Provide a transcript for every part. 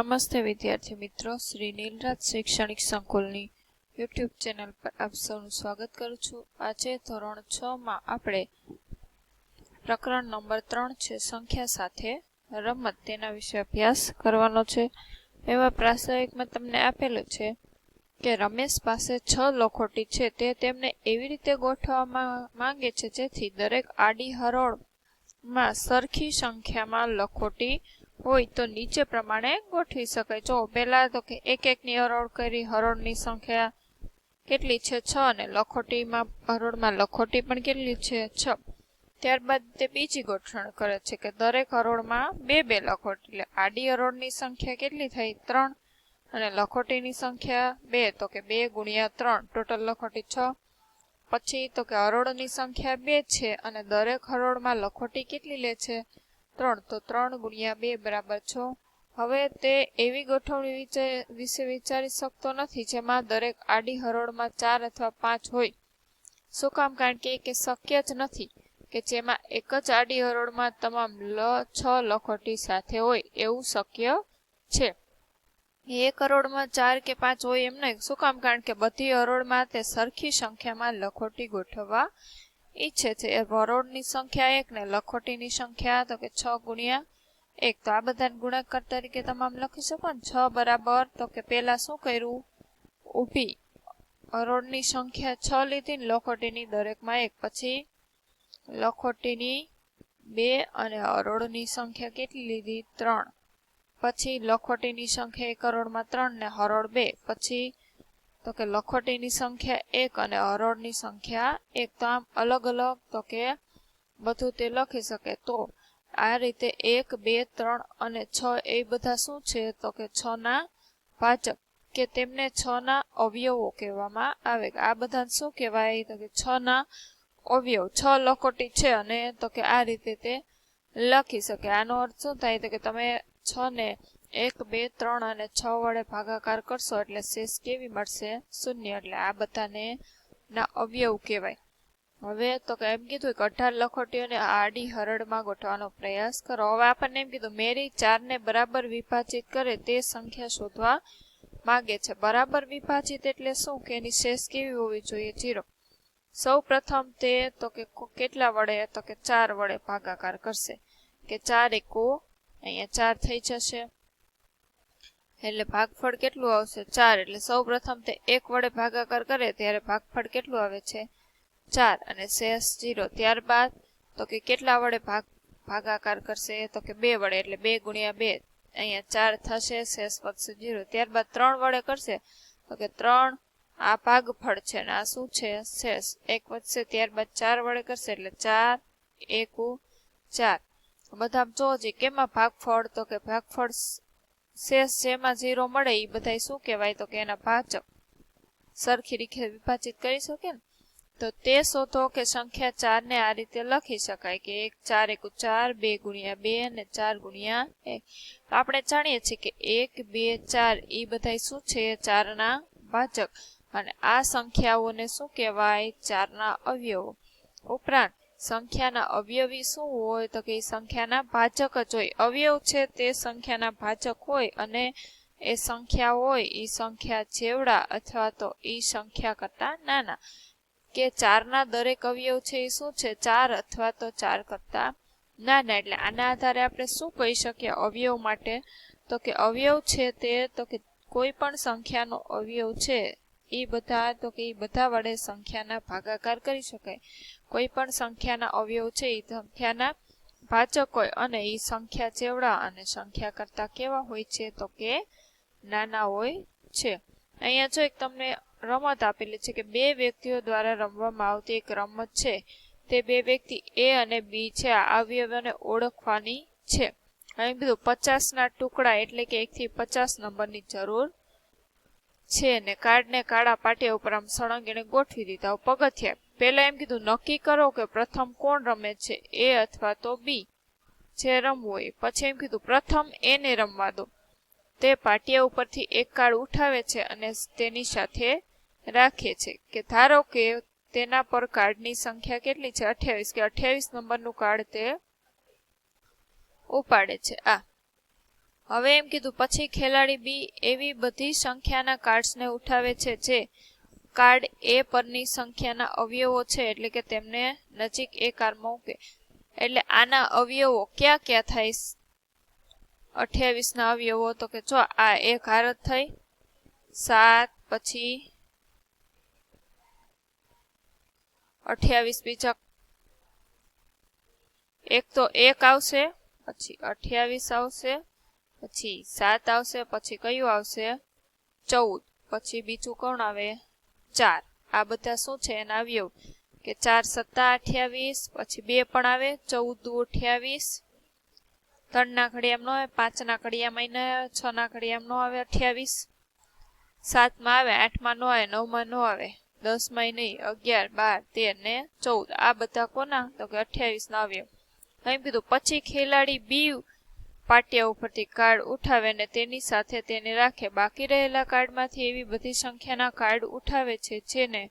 નમસ્તે વિદ્યાર્થી મિત્રો, શ્રી નીલરાજ શૈક્ષણિક સંકુલની યુટ્યુબ ચેનલ પર આપ સૌનું સ્વાગત કરું છું। આજે ધોરણ 6 માં આપણે પ્રકરણ નંબર 3 છે સંખ્યા સાથે રમત, તેના વિશે અભ્યાસ કરવાનો છે। એવા પ્રાસંગિકમાં તમને આપેલું છે કે રમેશ પાસે 6 લખોટી છે, તે તેમને એવી રીતે ગોઠવવા માંગે છે જેથી દરેક આડી હરોળમાં સરખી સંખ્યામાં લખોટી હોય તો નીચે પ્રમાણે ગોઠવી શકાય। જો પહેલા તો કે એક એકની હરોળ કરી, હરોળની સંખ્યા કેટલી છે 6 અને લખોટીમાં હરોળમાં લખોટી પણ કેટલી છે 6। ત્યારબાદ તે બીજી ગોઠવણ કરે છે કે દરેક હરોળમાં બે બે લખોટી, એટલે આડી હરોળની સંખ્યા કેટલી થઈ 3 અને લખોટીની સંખ્યા 2, તો કે 2 ગુણ્યા 3 ટોટલ લખોટી 6। પછી તો કે હરોળની સંખ્યા 2 છે અને દરેક હરોળમાં લખોટી કેટલી લે છે 3, તો 3 ગુણ્યા 2 બરાબર 6। હવે તે એવી ગોઠવણી વિશે વિચારી શકતો નથી જેમાં દરેક આડી હરોળમાં 4 અથવા 5 હોય। શું કામ? કારણ કે શક્ય જ નથી કે જેમાં એક જ આડી હરોળમાં તમામ 6 લખોટી સાથે હોય, એવું શક્ય છે। એક હરોળમાં 4 કે 5 હોય એમ નહીં। શું કામ? કારણ કે બધી હરોળમાં તે સરખી સંખ્યામાં લખોટી ગોઠવવા ઈચ્છે છે। હરોળની સંખ્યા 1 ને લખોટીની સંખ્યા તો કે 6 ગુણ્યા 1, તો આ બધાને ગુણાકાર તરીકે તમામ લખી શકો ને। 6 બરાબર તો કે પેલા શું કર્યું, ઊભી હરોળની સંખ્યા 6 લીધી ને લખોટીની દરેકમાં 1, પછી લખોટીની 2 અને હરોળની સંખ્યા કેટલી લીધી 3, પછી લખોટીની સંખ્યા 1 હરોળમાં 3 ને હરોળ 2, પછી તો કે લખોટીની સંખ્યા 1 અને હરોળની સંખ્યા 1, તો આમ અલગ અલગ તો કે બધું તે લખી શકે। તો આ રીતે 1, 2, 3 અને 6 એ બધા શું છે તો કે 6 ના ભાજક, કે તેમને 6 ના અવયવો કહેવામાં આવે। આ બધા શું કહેવાય તો કે 6 ના અવયવ। 6 લખોટી છે અને તો કે આ રીતે તે લખી શકે। આનો અર્થ શું થાય તો કે તમે 6 ને 1, 2, 3 અને 6 વડે ભાગાકાર કરશો એટલે શેષ કેવી મળશે 0, એટલે આ બધાને ના અવયવ કહેવાય। હવે તો કે એમ કીધું કે 18 લખોટીઓને આડી હરોળમાં ગોઠવવાનો પ્રયાસ કરો। હવે આપણને એમ કીધું મેરી 4 ને બરાબર વિભાજિત કરે તે સંખ્યા શોધવા માંગે છે। બરાબર વિભાજિત એટલે શું કે એની શેષ કેવી હોવી જોઈએ 0। સૌ પ્રથમ તે તો કે કેટલા વડે તો કે 4 વડે ભાગાકાર કરશે, કે 4 એકો અહીંયા 4 થઈ જશે, એટલે ભાગફળ કેટલું આવશે 4। એટલે સૌ પ્રથમ તે 1 વડે ભાગાકાર કરે ત્યારે ભાગફળ કેટલું આવે છે 4 અને શેષ 0। ત્યારબાદ તો કે કેટલા વડે ભાગાકાર કરશે તો કે 2 વડે, એટલે 2 ગુણ્યા 2, અહીંયા 4 થશે, શેષ વધશે 0। ત્યારબાદ 3 વડે કરશે તો કે 3, આ ભાગફળ છે અને આ શું છે શેષ 1 વધશે। ત્યારબાદ 4 વડે કરશે એટલે 4 એકુ 4, બધા જોજી કેમાં ભાગફળ તો કે ભાગફળ શેષ જેમાં 0 મળે એ બધા શું કહેવાય તો કે એના ભાજક, સરખી રીતે વિભાજિત કરી શકે ને। તો તે શોધો કે સંખ્યા 4 ને આ રીતે લખી શકાય કે 4 એકુ 4, 2 ગુણ્યા 2 અને 4 ગુણ્યા 1। આપણે જાણીએ છીએ કે 1, 2, 4 એ બધા શું છે 4 ના ભાજક, અને આ સંખ્યાઓને શું કહેવાય 4 ના અવયવો। ઉપરાંત સંખ્યાના અવયવી શું હોય તો કે સંખ્યાના ભાજક જ હોય। અવયવ છે તે સંખ્યાના ભાજક હોય અને એ સંખ્યા હોય એ સંખ્યા જેવડા અથવા તો એ સંખ્યા કરતા નાના, કે 4 ના દરેક અવયવ છે એ શું છે 4 અથવા તો 4 કરતા નાના। એટલે આના આધારે આપણે શું કહી શકીએ અવયવ માટે તો કે અવયવ છે તે તો કે કોઈ પણ સંખ્યાનો અવયવ છે એ બધા વડે સંખ્યાના ભાગાકાર કરી શકાય। કોઈ પણ સંખ્યાના અવયવ છે એ સંખ્યાના ભાજક હોય અને એ સંખ્યા જેવડા અને સંખ્યા કરતા કેવા હોય છે તો કે નાના હોય છે। અહીંયા જો એક તમને રમત આપેલી છે કે 2 વ્યક્તિઓ દ્વારા રમવામાં આવતી એક રમત છે, તે 2 વ્યક્તિ A અને B છે, આ અવયવોને ઓળખવાની છે। અહીં બધું 50 ના ટુકડા એટલે કે 1 થી 50 નંબરની જરૂર છે ને કાર્ડને કાળા પાટિયા ઉપર આમ સળંગીને ગોઠવી દીધા। પગથિયા પહેલા એમ કીધું નક્કી કરો કે પ્રથમ કોણ રમે છે, A અથવા તો B, જે રમવું હોય। પછી એમ કીધું પ્રથમ A ને રમવા દો। તે પાટિયા ઉપરથી એક કાર્ડ ઉઠાવે છે અને તેની સાથે રાખે છે, કે ધારો કે તેના પર કાર્ડની સંખ્યા કેટલી છે 28, કે 28 નંબરનું કાર્ડ તે ઉપાડે છે। હવે એમ કીધું પછી ખેલાડી બી એવી બધી સંખ્યાના કાર્ડ્સને ઉઠાવે છે જે કાર્ડ એ પરની સંખ્યાના અવયવો છે, એટલે કે તેમને નજીક એ કાર્ડમાં મૂકે. એટલે આના અવયવો ક્યાં ક્યાં થાય? 28 ના અવયવો તો કે જો આ એક હાર જ થઈ, 7 પછી 28 બીજા એક તો 1 આવશે, પછી 28 આવશે, પછી 7 આવશે, પછી કયું આવશે 14, પછી બીજું કોણ આવે 4. આ બધા શું છે એના અવયવ કે 4 × 7 = 28, પછી 2 પણ આવે 14 × 28, 3 ના ઘડિયામાં નો આવે, 5 ના ઘડિયામાં ન આવે, 6 ના ઘડિયામાં નો આવે 28, 7 માં આવે, 8 માં નો આવે, 9 માં નો આવે, 10 માં નહીં, 11, 12, 13 ને 14. આ બધા કોના? તો કે 28 ના અવયવ. એમ કીધું પછી ખેલાડી બી પાટિયા ઉપરથી કાર્ડ ઉઠાવે ને તેની સાથે તેને રાખે. બાકી રહેલા કાર્ડમાંથી એવી બધી સંખ્યાના કાર્ડ ઉઠાવે છે જેને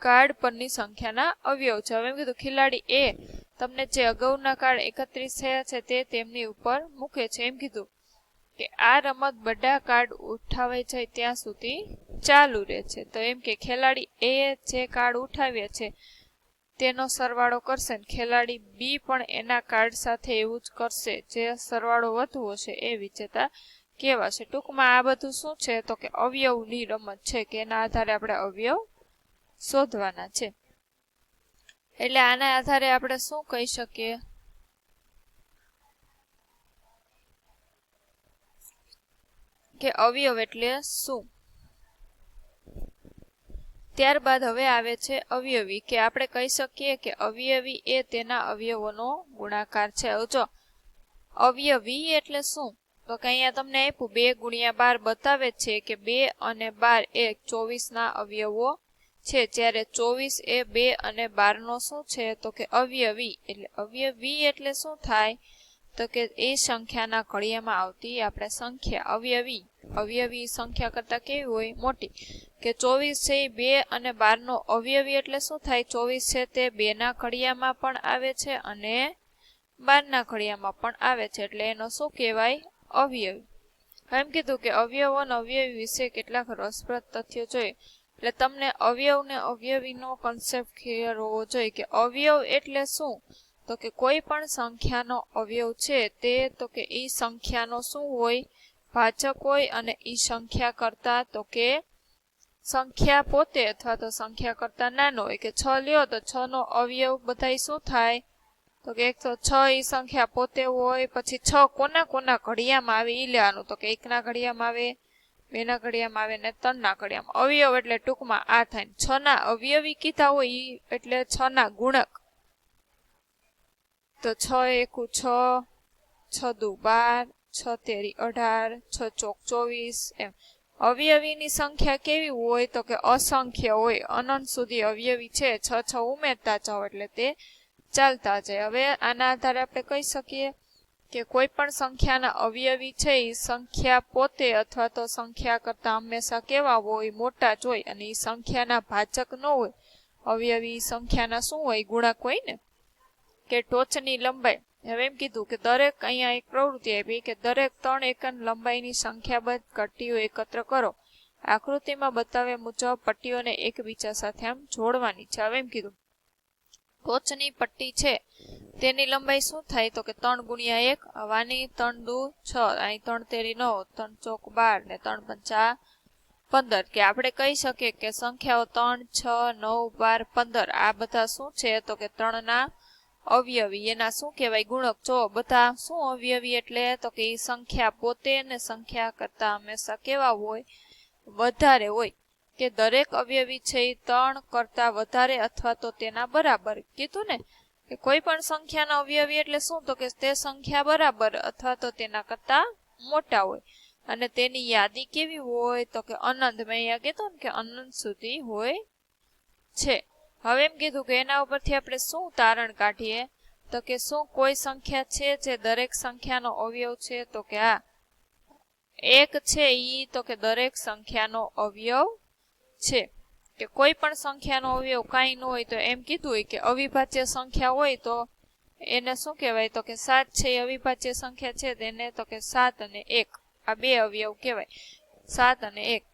કાર્ડ પરની સંખ્યાના અવયવ છે. હવે એમ કીધું ખેલાડી એ તમને જે અગાઉના કાર્ડ એકત્રિત થયા છે તે તેમની ઉપર મૂકે છે. એમ કીધું કે આ રમત બધા કાર્ડ ઉઠાવે છે ત્યાં સુધી ચાલુ રહે છે. તો એમ કે ખેલાડી એ જે કાર્ડ ઉઠાવ્યા છે તેનો સરવાળો કરશે ને ખેલાડી બી પણ એના કાર્ડ સાથે એવું જ કરશે. જે સરવાળો વધુ હશે એ વિજેતા કહેવાશે. ટૂંકમાં આ બધું શું છે તો કે અવયવની રમત છે કે એના આધારે આપણે અવયવ શોધવાના છે. એટલે આના આધારે આપણે શું કહી શકીએ કે અવયવ એટલે શું. ત્યારબાદ હવે આવે છે અવયવી, કે આપણે કહી શકીએ કે અવયવી એ તેના અવયવોનો ગુણાકાર છે. હવે જો અવયવી એટલે શું તો કે અહીંયા તમને આપ્યું 2 × 12 બતાવે છે કે 2 અને 12 એ 24 ના અવયવો છે, જ્યારે 24 એ 2 અને 12 નો શું છે તો કે અવયવી. એટલે અવયવી એટલે શું થાય તો કે એ સંખ્યાના ઘડિયામાં આવતી આપણે સંખ્યા અવયવી. અવયવી સંખ્યા કરતા કેવી હોય? મોટી. કે 24 છે એ 2 અને 12 નો અવયવી એટલે શું થાય? 24 છે તે 2 ના ઘડિયામાં પણ આવે છે અને 12 ના ઘડિયામાં પણ આવે છે, એટલે એનો શું કહેવાય? અવયવી. એમ કીધું કે અવયવ અને અવયવી વિશે કેટલાક રસપ્રદ તથ્યો જોઈએ. એટલે તમને અવયવ ને અવયવીનો કોન્સેપ્ટ ક્લિયર હોવો જોઈએ કે અવયવ એટલે શું તો કે કોઈ પણ સંખ્યાનો અવયવ છે તે તો કે એ સંખ્યાનો શું હોય? ભાજક હોય. અને એ સંખ્યા કરતા તો કે સંખ્યા પોતે અથવા તો સંખ્યા કરતા નાનો હોય. કે 6 લ્યો તો 6 નો અવયવ બધાય શું થાય તો કે 106 એ સંખ્યા પોતે હોય. પછી 6 કોના કોના ઘડિયામાં આવે એ લેવાનું. તો કે 1 ના ઘડિયામાં આવે, 2 ના ઘડિયામાં આવે ને 3 ના ઘડિયામાં. અવયવ એટલે ટૂંકમાં આ થાય. 6 ના અવયવી કીધા હોય એટલે 6 ના ગુણક. તો 6 × 1 = 6, 6 × 2 = 12, 6 × 3 = 18, 6 × 4 = 24 એમ. અવયવીની સંખ્યા કેવી હોય તો કે અસંખ્ય હોય. અનંત સુધી અવયવી છે. 6 6 ઉમેરતા જાઓ એટલે તે ચાલતા જાય. હવે આના આધારે આપણે કહી શકીએ કે કોઈ પણ સંખ્યાના અવયવી છે એ સંખ્યા પોતે અથવા તો સંખ્યા કરતા હંમેશા કેવા હોય? મોટા જ હોય. અને એ સંખ્યાના ભાજક ન હોય. અવયવી સંખ્યાના શું હોય? ગુણક હોય ને. કે ટોચની લંબાઈ. હવે એમ કીધું કે દરેક અહીંયા એક પ્રવૃત્તિ આપી કે દરેક 3 એકમ લંબાઈની સંખ્યાબદ્ધ પટ્ટીઓ એકત્ર કરો. આકૃતિમાં બતાવ્યા મુજબ પટ્ટીઓને એકબીજા સાથે આમ જોડવાની છે. હવે એમ કીધું ટોચની પટ્ટી છે તેની લંબાઈ શું થાય તો કે 3 × 1. આની 3 દુ 6, અહીં 3 તેરી 9, 3 ચોક 12 ને 3 પંચા 15. કે આપણે કહી શકીએ કે સંખ્યાઓ 3, 6, 9, 12, 15 આ બધા શું છે તો કે 3 ના અવયવી. એના શું કહેવાય? ગુણક. જો બધા શું અવયવી એટલે તો કે એ સંખ્યા પોતે ને સંખ્યા કરતા હંમેશા કેવા હોય? વધારે હોય. કે દરેક અવયવી છે એ 3 કરતા વધારે અથવા તો તેના બરાબર. કીધું ને કે કોઈ પણ સંખ્યાનો અવયવી એટલે શું તો કે તે સંખ્યા બરાબર અથવા તો તેના કરતા મોટા હોય. અને તેની યાદી કેવી હોય તો કે અનંત. મેં અહીંયા કીધું ને કે અનંત સુધી હોય છે. હવે એમ કીધું કે એના ઉપરથી આપણે શું તારણ કાઢીએ તો કે શું કોઈ સંખ્યા છે જે દરેક સંખ્યાનો અવયવ છે તો કે આ 1 છે ઈ તો કે દરેક સંખ્યાનો અવયવ છે. કે કોઈ પણ સંખ્યાનો અવયવ કાંઈ ન હોય તો એમ કીધું હોય કે અવિભાજ્ય સંખ્યા હોય તો એને શું કહેવાય? તો કે 7 છે એ અવિભાજ્ય સંખ્યા છે તેને તો કે 7 અને 1 આ બે અવયવ કહેવાય. 7 અને 1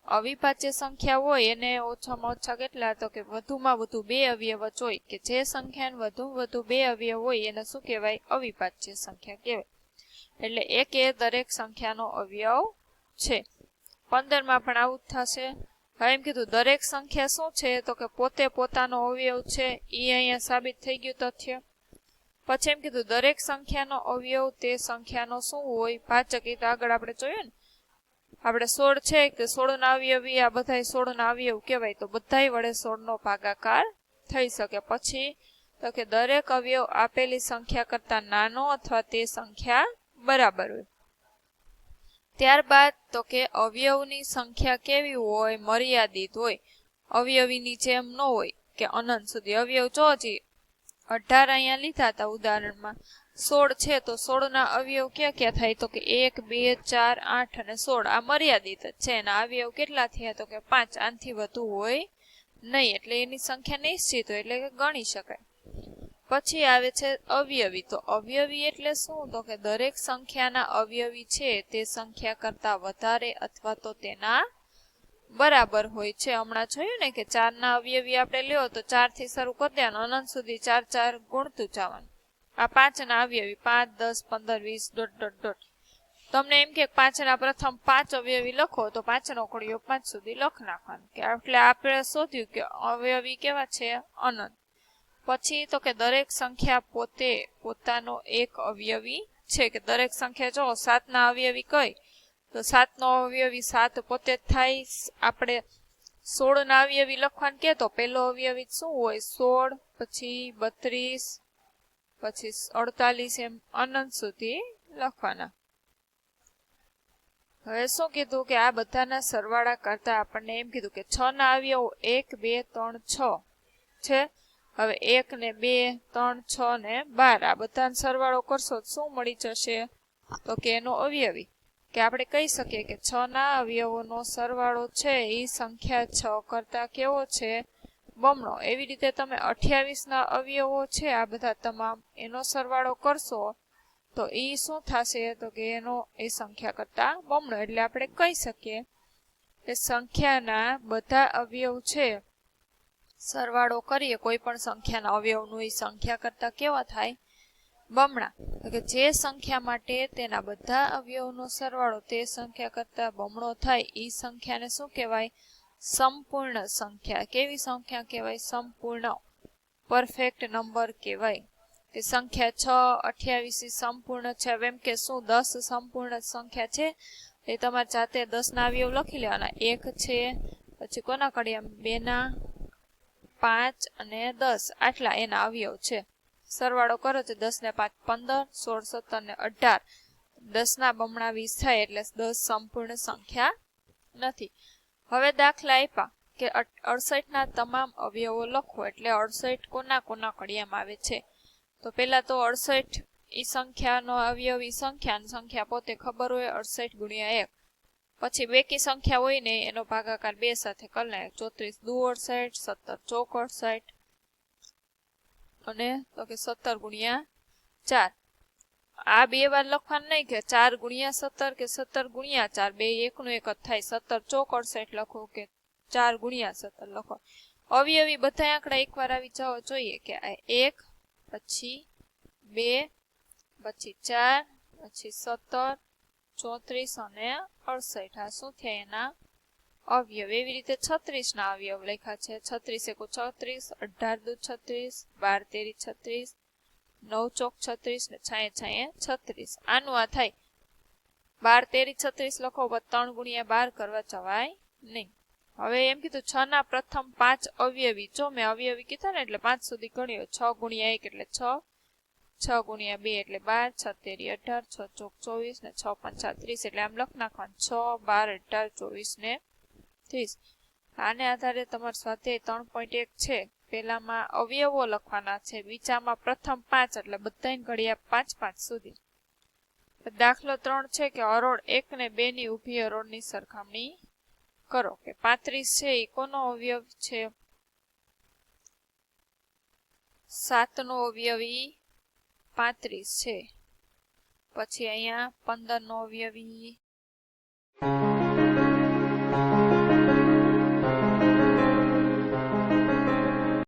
અવિભાજ્ય સંખ્યા હોય એને ઓછામાં ઓછા કેટલા? તો કે વધુમાં વધુ બે અવયવ જ હોય, કે જે સંખ્યાને વધુ બે અવયવ હોય એને શું કહેવાય? અવિભાજ્ય સંખ્યા કહેવાય. એટલે 1 એ દરેક સંખ્યાનો અવયવ છે. 15માં પણ આવું જ થશે. હવે એમ કીધું દરેક સંખ્યા શું છે? તો કે પોતે પોતાનો અવયવ છે. એ અહીંયા સાબિત થઈ ગયું તથ્ય. પછી એમ કીધું દરેક સંખ્યાનો અવયવ તે સંખ્યાનો શું હોય? ભાજક. એ તો આગળ આપણે જોયું ને, આપણે 16 છે કે 16 ના અવયવી આ બધા 16 ના અવયવ કહેવાય, તો બધાય વડે 16 નો ભાગાકાર થઈ શકે. પછી તો કે દરેક અવયવ આપેલી સંખ્યા કરતા નાનો અથવા તે સંખ્યા બરાબર હોય. ત્યારબાદ તો કે અવયવની સંખ્યા કેવી હોય? મર્યાદિત હોય. અવયવીની જેમ ન હોય કે અનંત સુધી. અવયવ જો હજી 18 અહીંયા લીધા હતા ઉદાહરણમાં, 16 છે તો 16 ના અવયવ ક્યાં ક્યાં થાય? તો કે 1, 2, 4, 8 અને 16 આ મર્યાદિત જ છે. એના અવયવ કેટલા થયા? તો કે 5. આનાથી વધુ હોય નહીં. એટલે એની સંખ્યા નિશ્ચિત હોય, એટલે કે ગણી શકાય. પછી આવે છે અવયવી. તો અવયવી એટલે શું? તો કે દરેક સંખ્યાના અવયવી છે તે સંખ્યા કરતા વધારે અથવા તો તેના બરાબર હોય છે. હમણાં જોયું ને કે 4 ના અવયવી આપણે લ્યો તો 4 થી શરૂ કરી દેવાનું, અનંત સુધી 4 4 ગુણતું જવાનું. આ 5 ના અવયવી 5, 10, 15, 20 ડોટ ડોટ ડોટ. તમને એમ કે 5 ના પ્રથમ 5 અવયવી લખો તો 5 નો કોળિયો 5 સુધી લખ નાખવાનું. કે એટલે આપણે શોધ્યું કે અવયવી કેવા છે? અનંત. પછી તો કે દરેક સંખ્યા પોતે પોતાનો એક અવયવી છે. કે દરેક સંખ્યા જો 7 ના અવયવી કઈ? તો 7 નો અવયવી 7 પોતે જ થાય. આપણે 16 ના અવયવી લખવાનું કે તો પેલો અવયવી શું હોય? 16, પછી 32, પછી 48 એમ અનંત સુધી લખવાના. હવે શું કીધું? કે આ બધાના સરવાળા કરતા આપણને એમ કીધું કે 6 ના અવયવ 1, 2, 3, 6 છે. હવે 1 ને 2, 3, 6 ને 12 આ બધાનો સરવાળો કરશો તો શું મળી જશે? તો કે એનો અવયવી. કે આપણે કહી શકીએ કે 6 ના અવયવોનો સરવાળો છે એ સંખ્યા 6 કરતા કેવો છે? બમણો. એવી રીતે તમે 28 ના અવયવો છે આ બધા તમામ, એનો સરવાળો કરશો તો એ શું થશે? તો કે એનો એ સંખ્યા કરતા બમણો. એટલે આપણે કહી શકીએ કે સંખ્યાના બધા અવયવ છે સરવાળો કરીએ કોઈ પણ સંખ્યાના અવયવનું એ સંખ્યા કરતા કેવા થાય? બમણા. કે જે સંખ્યા માટે તેના બધા અવયવનો સરવાળો તે સંખ્યા કરતા બમણો થાય એ સંખ્યાને શું કહેવાય? સંપૂર્ણ સંખ્યા. કેવી સંખ્યા કહેવાય? સંપૂર્ણ, પરફેક્ટ નંબર કહેવાય. કે સંખ્યા 6, 28 સંપૂર્ણ છે. હવે એમ કે શું 10 સંપૂર્ણ સંખ્યા છે? એ તમારે જાતે 10 ના અવયવ લખી લેવાના. 1 છે, પછી કોના કડિયા? 2 ના, 5 અને 10 આટલા એના અવયવ છે. સરવાળો કરો તો 10 ને 5 15, 16, 17 ને 18. 10 ના બમણા 20 થાય એટલે 10 સંપૂર્ણ સંખ્યા નથી. હવે દાખલા આપ્યા કે 68 ના તમામ અવયવો લખો. એટલે 68 કોના કોના કડિયામાં આવે છે? તો પેલા તો 68 એ સંખ્યાનો અવયવી સંખ્યા પોતે ખબર હોય 68 ગુણ્યા 1. પછી બેકી સંખ્યા હોય ને એનો ભાગાકાર 2 સાથે કરી નાખે. 34 દુ 68, 17 ચોક 68 અને તો કે 17 ગુણ્યા 4. આ બે વાર લખવાનું નહીં કે 4 ગુણ્યા 17 કે 17 ગુણ્યા 4 બે એકનું એક જ થાય. 17 ચોક 68 લખો કે 4 ગુણ્યા 17 લખો. અવયવી બધા આંકડા એકવાર આવી જવા જોઈએ કે 1, પછી 2, પછી 4, પછી 17, 34 અને 68. આ શું થયા? એના અવયવ. એવી રીતે 36 ના અવયવ લખ્યા છે. 36 એકુ 36, 18 દુ 36, 12 તેરી 36, 9 ચોક 36 ને 6 36. આનું આ થાય 12 તેરી 36 લખો, 3 ગુણ્યા 12 કરવા જવાય નહીં. હવે એમ કીધું 6 ના પ્રથમ 5 અવયવી. જો મેં અવયવી કીધા ને એટલે 5 સુધી ગણ્યો. 6 ગુણ્યા 1 એટલે 6, 6 ગુણ્યા 2 એટલે 12, 6 તેરી 18, 6 ચોક 24 ને 6 પંચા 30. એટલે આમ લખ નાખવાનું 6, 12, 18, 24 ને 30. આને આધારે તમારો સ્વાધ્યાય 3.1 છે. પેલામાં અવયવો લખવાના છે, બીજામાં પ્રથમ 5 એટલે બધાને ઘડિયા 5 5 સુધી. દાખલો 3 છે કે હરોળ 1 ને 2 ની ઊભી હરોળની સરખામણી કરો. કે 35 છે એ કોનો અવયવ છે? 7 નો અવયવી 35 છે. પછી અહીંયા 15 નો અવયવી